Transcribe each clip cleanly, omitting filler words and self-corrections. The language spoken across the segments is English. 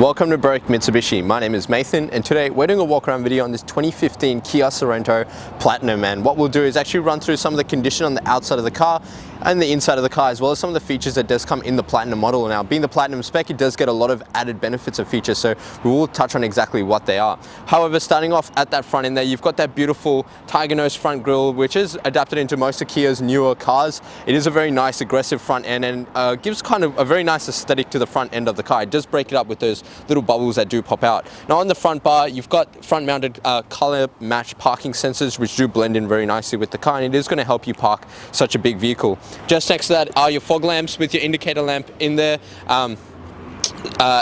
Welcome to Broke Mitsubishi. My name is Nathan, and today we're doing a walk around video on this 2015 Kia Sorento Platinum. And what we'll do is actually run through some of the condition on the outside of the car and the inside of the car, as well as some of the features that does come in the Platinum model. Now, being the Platinum spec, it does get a lot of added benefits and features, so we will touch on exactly what they are. However, starting off at that front end there, you've got that beautiful tiger nose front grille, which is adapted into most of Kia's newer cars. It is a very nice aggressive front end and gives kind of a very nice aesthetic to the front end of the car. It does break it up with those little bubbles that do pop out. Now, on the front bar, you've got front mounted color match parking sensors, which do blend in very nicely with the car, and it is going to help you park such a big vehicle. Just next to that are your fog lamps with your indicator lamp in there,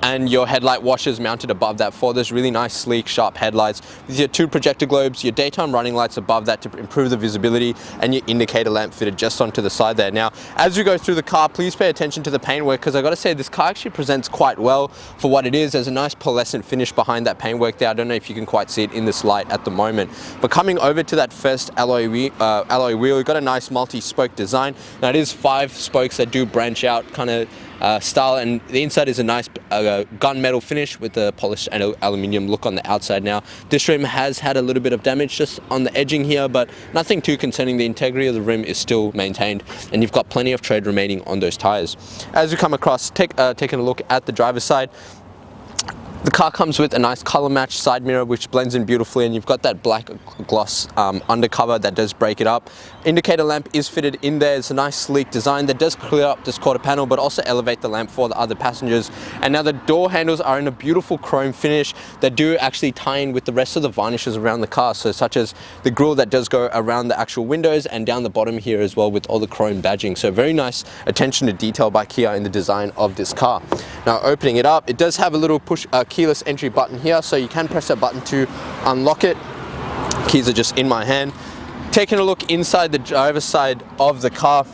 and your headlight washers mounted above that for those really nice, sleek, sharp headlights with your two projector globes, your daytime running lights above that to improve the visibility, and your indicator lamp fitted just onto the side there. Now, as we go through the car, please pay attention to the paintwork, because I got to say this car actually presents quite well for what it is. There's a nice pearlescent finish behind that paintwork there. I don't know if you can quite see it in this light at the moment, but coming over to that first alloy wheel, you've got a nice multi-spoke design. Now, it is 5 spokes that do branch out kind of style, and the inside is a nice gunmetal finish with the polished aluminium look on the outside. Now, this rim has had a little bit of damage just on the edging here, but nothing too concerning. The integrity of the rim is still maintained, and you've got plenty of tread remaining on those tires. As we come across, taking a look at the driver's side, the car comes with a nice color match side mirror, which blends in beautifully, and you've got that black gloss undercover that does break it up. Indicator lamp is fitted in there. It's a nice sleek design that does clear up this quarter panel, but also elevate the lamp for the other passengers. And now the door handles are in a beautiful chrome finish that do actually tie in with the rest of the varnishes around the car, so such as the grille that does go around the actual windows and down the bottom here as well with all the chrome badging. So very nice attention to detail by Kia in the design of this car. Now, opening it up, it does have a little push keyless entry button here, so you can press that button to unlock it. Keys are just in my hand. Taking a look inside the driver's side of the car,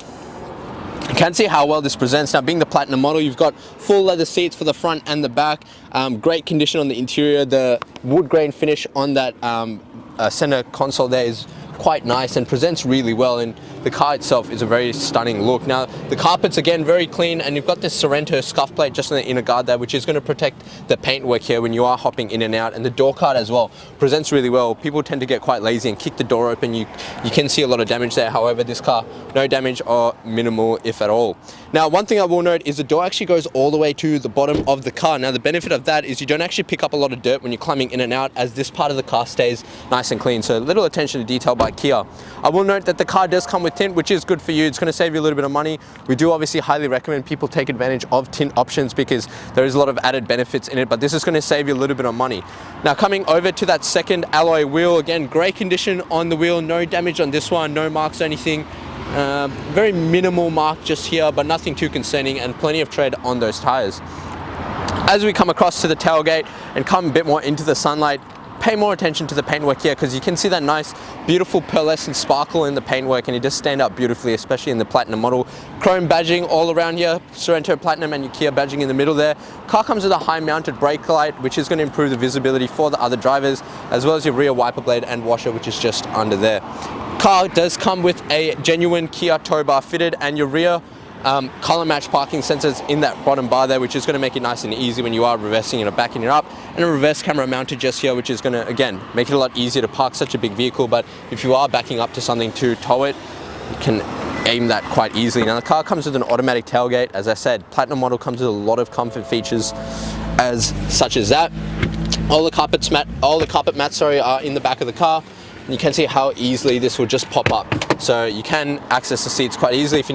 you can see how well this presents. Now, being the Platinum model, you've got full leather seats for the front and the back, great condition on the interior. The wood grain finish on that center console there is quite nice and presents really well, and the car itself is a very stunning look. Now, the carpets, again, very clean, and you've got this Sorento scuff plate just on the inner guard there, which is going to protect the paintwork here when you are hopping in and out. And the door card as well presents really well. People tend to get quite lazy and kick the door open. You can see a lot of damage there. However, this car, no damage or minimal, if at all. Now, one thing I will note is the door actually goes all the way to the bottom of the car. Now, the benefit of that is you don't actually pick up a lot of dirt when you're climbing in and out, as this part of the car stays nice and clean. So, little attention to detail by Kia. I will note that the car does come with tint, which is good for you. It's going to save you a little bit of money. We do obviously highly recommend people take advantage of tint options because there is a lot of added benefits in it, but this is going to save you a little bit of money. Now, coming over to that second alloy wheel, again, great condition on the wheel, no damage on this one, no marks or anything. Very minimal mark just here, but nothing too concerning, and plenty of tread on those tires. As we come across to the tailgate and come a bit more into the sunlight, pay more attention to the paintwork here, because you can see that nice, beautiful pearlescent sparkle in the paintwork, and it does stand out beautifully, especially in the Platinum model. Chrome badging all around here, Sorento Platinum and your Kia badging in the middle there. Car comes with a high mounted brake light, which is going to improve the visibility for the other drivers, as well as your rear wiper blade and washer, which is just under there. Car does come with a genuine Kia tow bar fitted, and your rear color match parking sensors in that bottom bar there, which is going to make it nice and easy when you are reversing and backing it up, and a reverse camera mounted just here, which is going to, again, make it a lot easier to park such a big vehicle. But if you are backing up to something to tow it, you can aim that quite easily. Now, the car comes with an automatic tailgate. As I said, Platinum model comes with a lot of comfort features such as that. All the carpet mats are in the back of the car. You can see how easily this will just pop up. So you can access the seats quite easily if you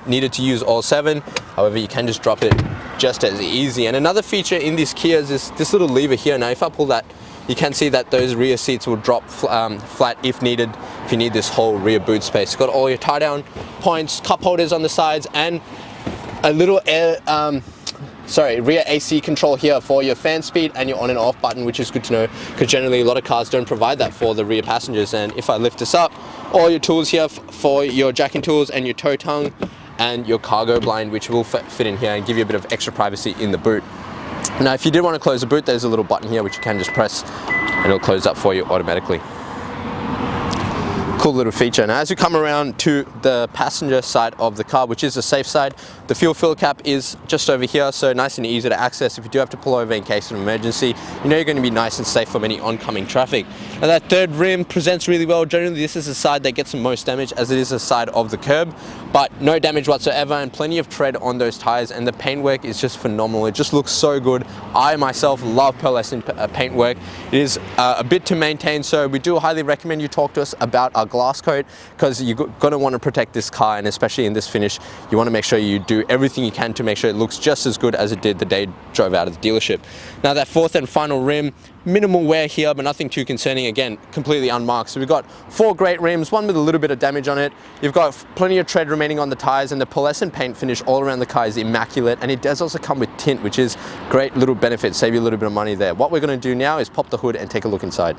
needed to use all 7. However, you can just drop it just as easy. And another feature in these Kias is this little lever here. Now, if I pull that, you can see that those rear seats will drop flat if needed, if you need this whole rear boot space. You've got all your tie down points, cup holders on the sides, and a little rear AC control here for your fan speed and your on and off button, which is good to know, because generally a lot of cars don't provide that for the rear passengers. And if I lift this up, all your tools here for your jacking tools and your tow tongue and your cargo blind, which will fit in here and give you a bit of extra privacy in the boot. Now, if you did want to close the boot, there's a little button here which you can just press and it'll close up for you automatically. Cool little feature. Now as we come around to the passenger side of the car, which is the safe side, the fuel fill cap is just over here, so nice and easy to access. If you do have to pull over in case of an emergency, you know you're going to be nice and safe from any oncoming traffic. Now that third rim presents really well. Generally this is the side that gets the most damage, as it is the side of the curb, but no damage whatsoever and plenty of tread on those tires, and the paintwork is just phenomenal. It just looks so good. I myself love pearlescent paintwork. It is a bit to maintain, so we do highly recommend you talk to us about our glass coat, because you're going to want to protect this car, and especially in this finish you want to make sure you do everything you can to make sure it looks just as good as it did the day it drove out of the dealership. Now that fourth and final rim, minimal wear here, but nothing too concerning. Again, completely unmarked. So we've got 4 great rims, one with a little bit of damage on it. You've got plenty of tread remaining on the tires, and the pearlescent paint finish all around the car is immaculate, and it does also come with tint, which is great little benefit, save you a little bit of money there. What we're going to do now is pop the hood and take a look inside.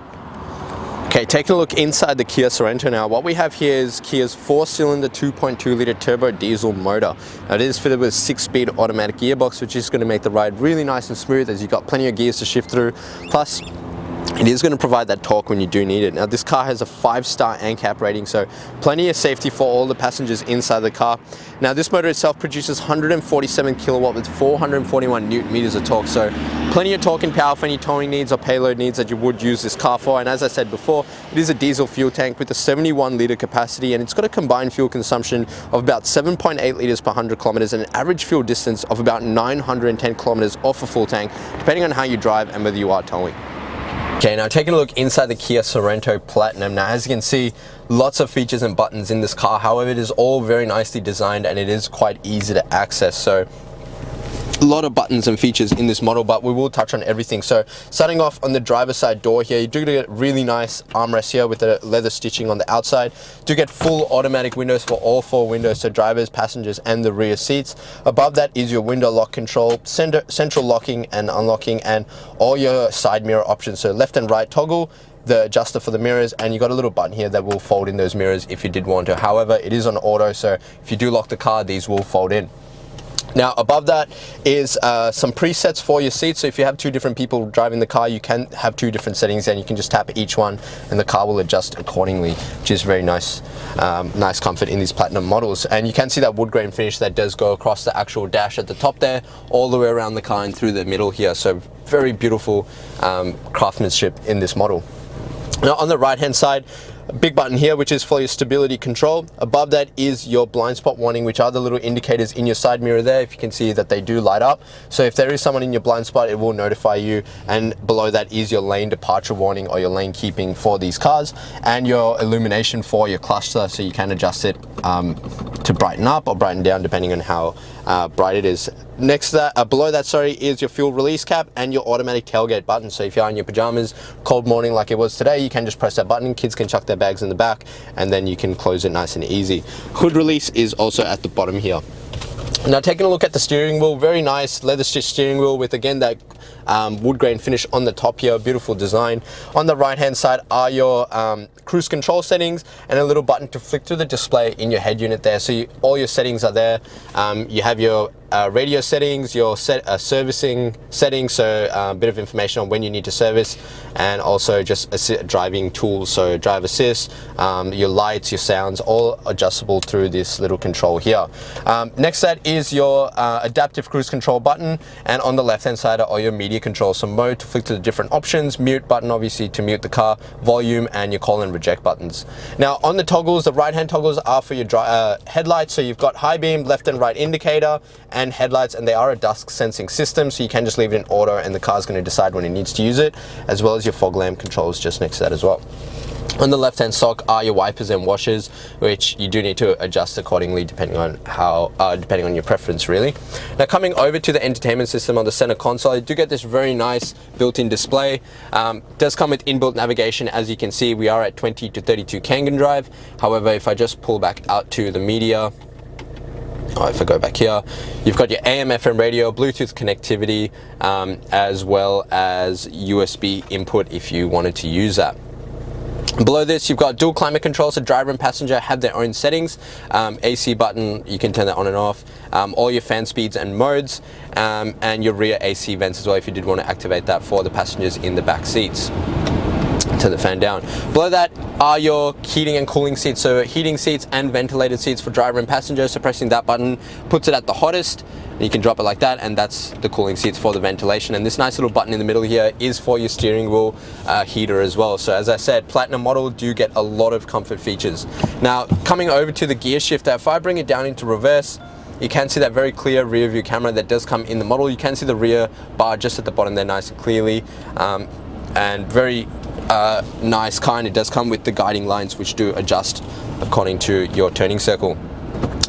Okay, taking a look inside the Kia Sorento now. What we have here is Kia's 4-cylinder 2.2 litre turbo diesel motor. Now it is fitted with a 6-speed automatic gearbox, which is going to make the ride really nice and smooth, as you've got plenty of gears to shift through. Plus, it is going to provide that torque when you do need it. Now this car has a 5-star ANCAP rating, so plenty of safety for all the passengers inside the car. Now this motor itself produces 147 kilowatt with 441 newton meters of torque, so plenty of torque and power for any towing needs or payload needs that you would use this car for. And as I said before, it is a diesel fuel tank with a 71 litre capacity, and it's got a combined fuel consumption of about 7.8 litres per 100 kilometers and an average fuel distance of about 910 kilometers off a full tank, depending on how you drive and whether you are towing. Okay, now taking a look inside the Kia Sorento Platinum. Now as you can see, lots of features and buttons in this car. However, it is all very nicely designed and it is quite easy to access. So a lot of buttons and features in this model, but we will touch on everything. So starting off on the driver's side door here, you do get really nice armrest here with the leather stitching on the outside. Do get full automatic windows for all 4 windows, so drivers, passengers and the rear seats. Above that is your window lock control, central locking and unlocking, and all your side mirror options, so left and right toggle, the adjuster for the mirrors, and you got a little button here that will fold in those mirrors if you did want to. However, it is on auto, so if you do lock the car, these will fold in. Now above that is some presets for your seats, so if you have 2 different people driving the car, you can have 2 different settings and you can just tap each one and the car will adjust accordingly, which is very nice. Nice comfort in these Platinum models. And you can see that wood grain finish that does go across the actual dash at the top there, all the way around the car and through the middle here, so very beautiful craftsmanship in this model. Now on the right hand side, a big button here which is for your stability control. Above that is your blind spot warning, which are the little indicators in your side mirror there. If you can see that they do light up, so if there is someone in your blind spot, it will notify you. And below that is your lane departure warning or your lane keeping for these cars, and your illumination for your cluster, so you can adjust it to brighten up or brighten down depending on how bright it is. Next to that, below that, sorry, is your fuel release cap and your automatic tailgate button. So if you're in your pajamas, cold morning like it was today, you can just press that button. Kids can chuck their bags in the back and then you can close it nice and easy. Hood release is also at the bottom here. Now taking a look at the steering wheel, very nice leather stitched steering wheel with again that wood grain finish on the top here, beautiful design. On the right hand side are your cruise control settings and a little button to flick through the display in your head unit there. So all your settings are there. You have your radio settings, your servicing settings, so a bit of information on when you need to service, and also just driving tools, so drive assist, your lights, your sounds, all adjustable through this little control here. Next to that is your adaptive cruise control button, and on the left hand side are all your media controls, so mode to flick to the different options, mute button obviously to mute the car, volume, and your call and reject buttons. Now on the toggles, the right hand toggles are for your headlights, so you've got high beam, left and right indicator, and headlights, and they are a dusk sensing system, so you can just leave it in auto and the car's going to decide when it needs to use it, as well as your fog lamp controls just next to that as well. On the left hand sock are your wipers and washers, which you do need to adjust accordingly depending on how depending on your preference really. Now coming over to the entertainment system on the center console, you do get this very nice built-in display. Does come with inbuilt navigation. As you can see, we are at 20 to 32 Kangen drive. However, if I just pull back out to the media, if I go back here, you've got your AM FM radio, Bluetooth connectivity, as well as USB input if you wanted to use that. Below this, you've got dual climate control, so driver and passenger have their own settings. AC button, you can turn that on and off. All your fan speeds and modes, and your rear AC vents as well if you did want to activate that for the passengers in the back seats. Turn the fan down. Below that are your heating and cooling seats, so heating seats and ventilated seats for driver and passenger. So pressing that button puts it at the hottest, and you can drop it like that, and that's the cooling seats for the ventilation. And this nice little button in the middle here is for your steering wheel heater as well. So as I said, Platinum model do get a lot of comfort features. Now coming over to the gear shifter, if I bring it down into reverse, you can see that very clear rear view camera that does come in the model. You can see the rear bar just at the bottom there nice and clearly, and very nice car, and it does come with the guiding lines which do adjust according to your turning circle.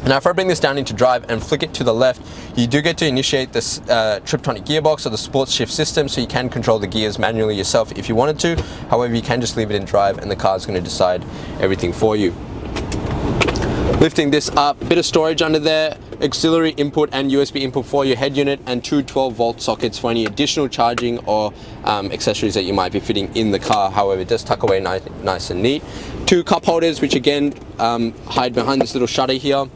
Now if I bring this down into drive and flick it to the left, you do get to initiate this Triptonic gearbox or the sports shift system, so you can control the gears manually yourself if you wanted to. However, you can just leave it in drive and the car is going to decide everything for you. Lifting this up, bit of storage under there, auxiliary input and USB input for your head unit, and two 12-volt sockets for any additional charging or accessories that you might be fitting in the car. However, it does tuck away nice and neat. Two cup holders, which again hide behind this little shutter here.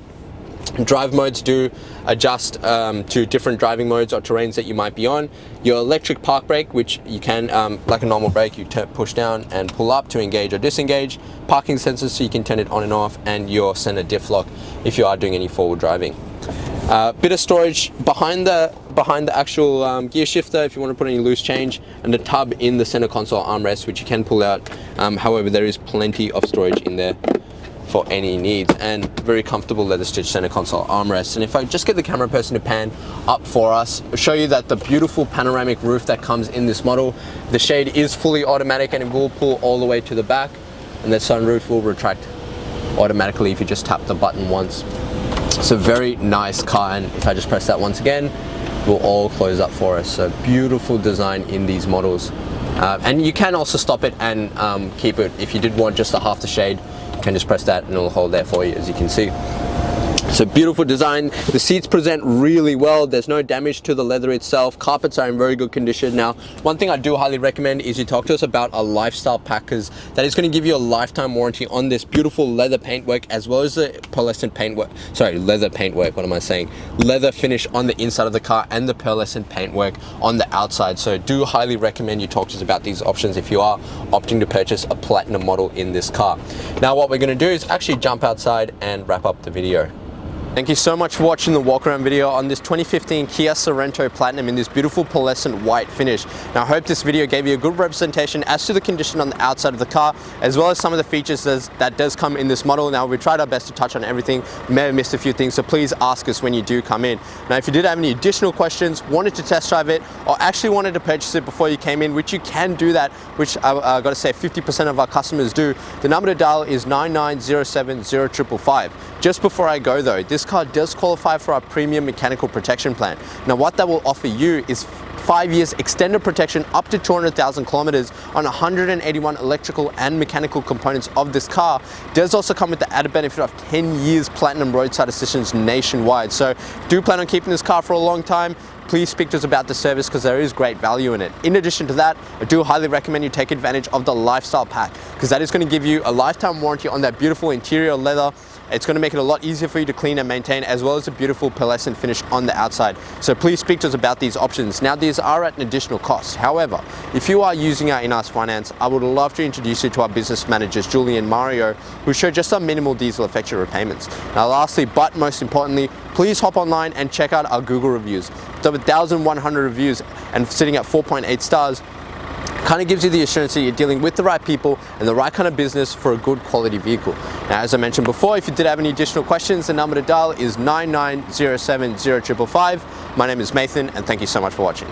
Drive modes do adjust to different driving modes or terrains that you might be on. Your electric park brake, which you can, like a normal brake, you push down and pull up to engage or disengage. Parking sensors, so you can turn it on and off, and your center diff lock if you are doing any forward driving. Bit of storage behind the actual gear shifter if you want to put any loose change, and the tub in the center console armrest, which you can pull out. However, there is plenty of storage in there for any needs, and very comfortable leather stitch center console armrest. And if I just get the camera person to pan up for us, I'll show you that the beautiful panoramic roof that comes in this model, the shade is fully automatic and it will pull all the way to the back, and the sunroof will retract automatically if you just tap the button once. It's a very nice car, and if I just press that once again, it will all close up for us. So beautiful design in these models. And you can also stop it and keep it if you did want just a half the shade. You can just press that and it'll hold there for you, as you can see. So beautiful design. The seats present really well. There's no damage to the leather itself. Carpets are in very good condition. Now, one thing I do highly recommend is you talk to us about a lifestyle pack, because that is going to give you a lifetime warranty on this beautiful leather paintwork, as well as the pearlescent paintwork. Sorry, leather paintwork. What am I saying? Leather finish on the inside of the car and the pearlescent paintwork on the outside. So do highly recommend you talk to us about these options if you are opting to purchase a Platinum model in this car. Now, what we're going to do is actually jump outside and wrap up the video. Thank you so much for watching the walk around video on this 2015 Kia Sorento Platinum in this beautiful pearlescent white finish. Now, I hope this video gave you a good representation as to the condition on the outside of the car, as well as some of the features that does come in this model. Now, we tried our best to touch on everything. We may have missed a few things, so please ask us when you do come in. Now, if you did have any additional questions, wanted to test drive it, or actually wanted to purchase it before you came in, which you can do that, which I got to say 50% of our customers do, the number to dial is 99070555. Just before I go though, this car does qualify for our premium mechanical protection plan. Now, what that will offer you is 5 years extended protection up to 200,000 kilometers on 181 electrical and mechanical components of this car. It does also come with the added benefit of 10 years platinum roadside assistance nationwide. So do plan on keeping this car for a long time. Please speak to us about the service, because there is great value in it. In addition to that, I do highly recommend you take advantage of the lifestyle pack, because that is going to give you a lifetime warranty on that beautiful interior leather. It's going to make it a lot easier for you to clean and maintain, as well as a beautiful pearlescent finish on the outside. So please speak to us about these options. Now, these are at an additional cost. However, if you are using our in-house finance, I would love to introduce you to our business managers, Julie and Mario, who show just some minimal diesel effective repayments. Now, lastly, but most importantly, please hop online and check out our Google reviews. It's over 1,100 reviews and sitting at 4.8 stars. Kind of gives you the assurance that you're dealing with the right people and the right kind of business for a good quality vehicle. Now, as I mentioned before, if you did have any additional questions, the number to dial is 99070555. My name is Nathan, and thank you so much for watching.